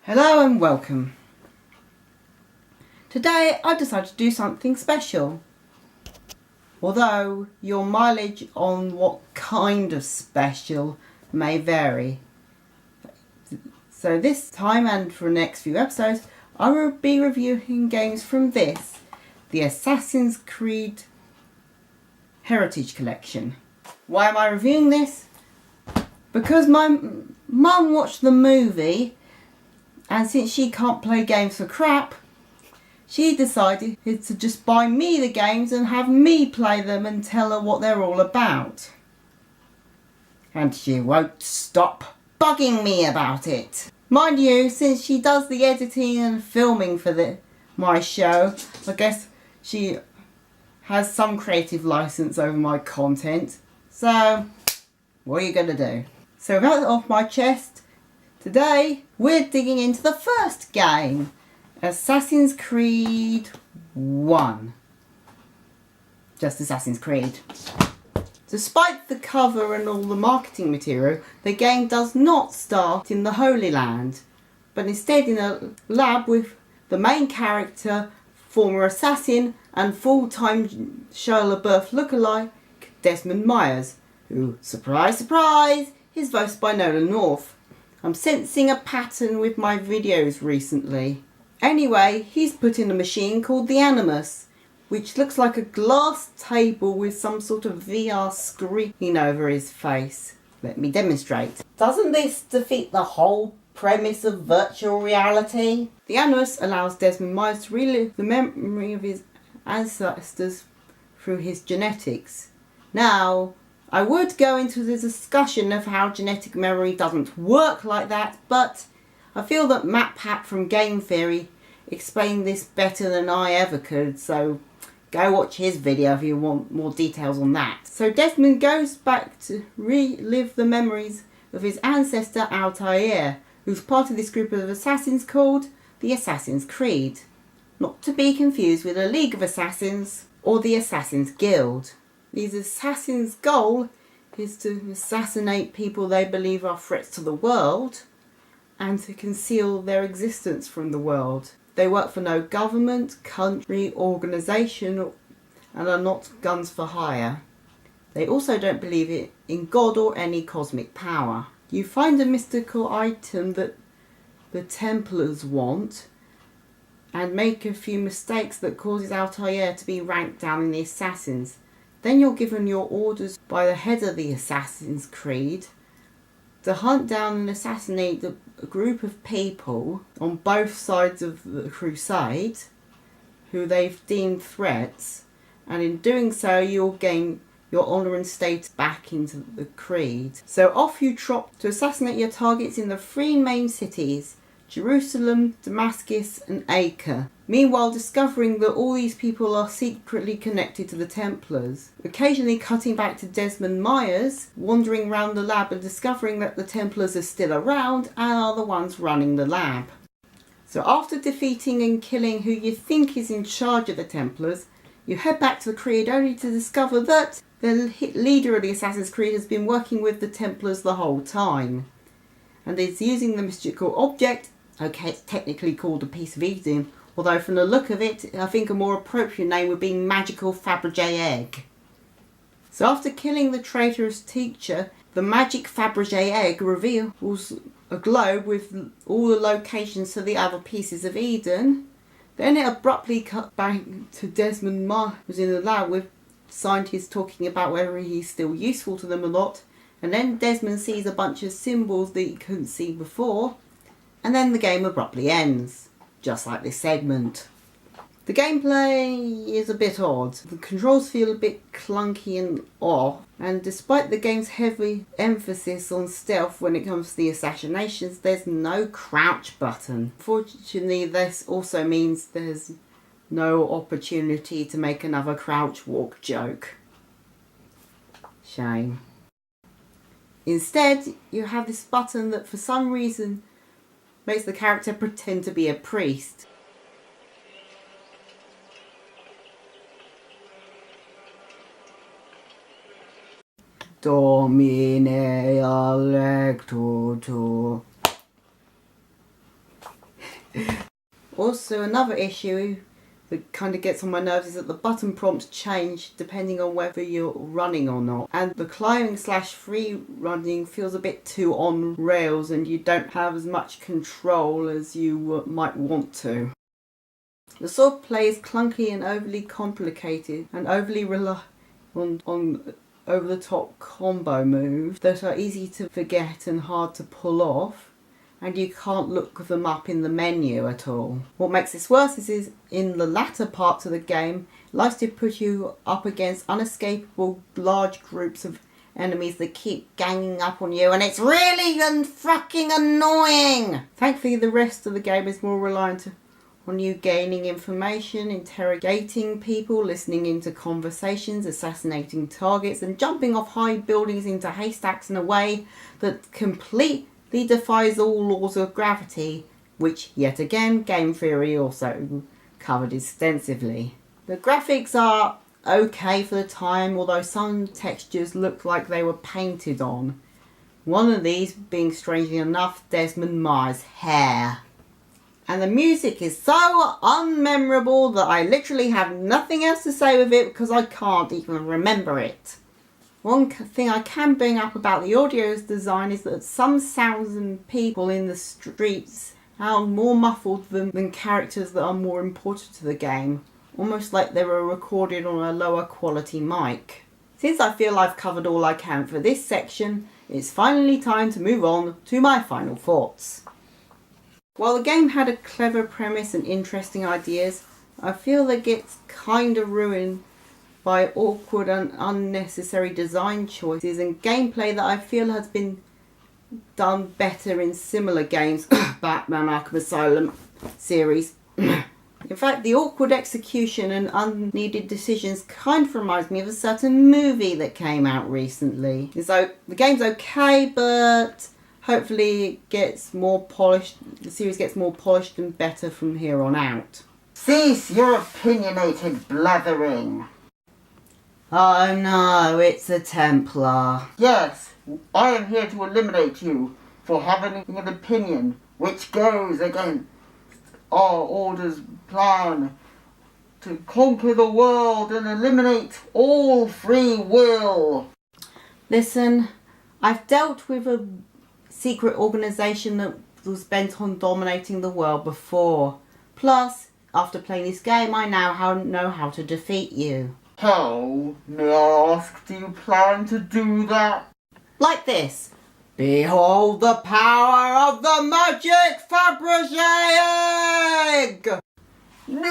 Hello and welcome. Today I decided to do something special. Although your mileage on what kind of special may vary. So this time and for the next few episodes I will be reviewing games from the Assassin's Creed Heritage Collection. Why am I reviewing this? Because my mum watched the movie, and since she can't play games for crap, she decided to just buy me the games and have me play them and tell her what they're all about. And she won't stop bugging me about it. Mind you, since she does the editing and filming for my show, I guess she has some creative license over my content. So, what are you going to do? So with that off my chest, today we're digging into the first game, Assassin's Creed 1. Just Assassin's Creed. Despite the cover and all the marketing material, the game does not start in the Holy Land, but instead in a lab with the main character, former assassin and full-time Shia LaBeouf lookalike Desmond Myers, who, surprise surprise, is voiced by Nolan North. I'm sensing a pattern with my videos recently. Anyway, he's put in a machine called the Animus, which looks like a glass table with some sort of VR screen over his face. Let me demonstrate. Doesn't this defeat the whole premise of virtual reality? The Animus allows Desmond Myers to relive the memory of his ancestors through his genetics. Now, I would go into the discussion of how genetic memory doesn't work like that, but I feel that Matt Pat from Game Theory explained this better than I ever could, so go watch his video if you want more details on that. So Desmond goes back to relive the memories of his ancestor Altair, who's part of this group of assassins called the Assassins Creed. Not to be confused with a League of Assassins or the Assassins Guild. These assassins' goal is to assassinate people they believe are threats to the world and to conceal their existence from the world. They work for no government, country, organisation and are not guns for hire. They also don't believe in God or any cosmic power. You find a mystical item that the Templars want and make a few mistakes that causes Altair to be ranked down in the assassins. Then you're given your orders by the head of the Assassin's Creed to hunt down and assassinate a group of people on both sides of the crusade who they've deemed threats, and in doing so you'll gain your honour and status back into the Creed. So off you trot to assassinate your targets in the three main cities, Jerusalem, Damascus and Acre. Meanwhile discovering that all these people are secretly connected to the Templars. Occasionally cutting back to Desmond Myers, wandering around the lab and discovering that the Templars are still around and are the ones running the lab. So after defeating and killing who you think is in charge of the Templars, you head back to the Creed only to discover that the leader of the Assassin's Creed has been working with the Templars the whole time and is using the mystical object. Okay, it's technically called a piece of Eden, although from the look of it, I think a more appropriate name would be Magical Fabergé Egg. So after killing the traitorous teacher, the magic Fabergé Egg reveals a globe with all the locations to the other pieces of Eden. Then it abruptly cut back to Desmond Myers who's in the lab with scientists talking about whether he's still useful to them or not. And then Desmond sees a bunch of symbols that he couldn't see before. And then the game abruptly ends, just like this segment. The gameplay is a bit odd. The controls feel a bit clunky and off, and despite the game's heavy emphasis on stealth when it comes to the assassinations, there's no crouch button. Fortunately, this also means there's no opportunity to make another crouch walk joke. Shame. Instead, you have this button that for some reason makes the character pretend to be a priest. Domine electo. Also, another issue that kind of gets on my nerves is that the button prompts change depending on whether you're running or not. And the climbing / free running feels a bit too on rails and you don't have as much control as you might want to. The sword play is clunky and overly complicated and overly rely on over-the-top combo moves that are easy to forget and hard to pull off, and you can't look them up in the menu at all. What makes this worse is in the latter parts of the game, it likes to put you up against unescapable large groups of enemies that keep ganging up on you, and it's really fucking annoying! Thankfully, the rest of the game is more reliant on you gaining information, interrogating people, listening into conversations, assassinating targets, and jumping off high buildings into haystacks in a way that completely defies all laws of gravity, which, yet again, game theory also covered extensively. The graphics are okay for the time, although some textures look like they were painted on. One of these being, strangely enough, Desmond Miles' hair. And the music is so unmemorable that I literally have nothing else to say with it because I can't even remember it. One thing I can bring up about the audio's design is that some sounds and people in the streets sound more muffled than characters that are more important to the game. Almost like they were recorded on a lower quality mic. Since I feel I've covered all I can for this section, it's finally time to move on to my final thoughts. While the game had a clever premise and interesting ideas, I feel that it gets kinda ruined by awkward and unnecessary design choices and gameplay that I feel has been done better in similar games, Batman Arkham Asylum series. In fact, the awkward execution and unneeded decisions kind of reminds me of a certain movie that came out recently. So the game's okay, but hopefully it gets more polished, the series gets more polished and better from here on out. Cease your opinionated blathering. Oh no, it's a Templar. Yes, I am here to eliminate you for having an opinion which goes against our Order's plan to conquer the world and eliminate all free will. Listen, I've dealt with a secret organisation that was bent on dominating the world before. Plus, after playing this game, I now know how to defeat you. How, may I ask, do you plan to do that? Like this. Behold the power of the magic Fabergé egg! No!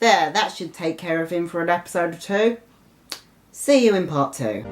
There, that should take care of him for an episode or two. See you in part 2.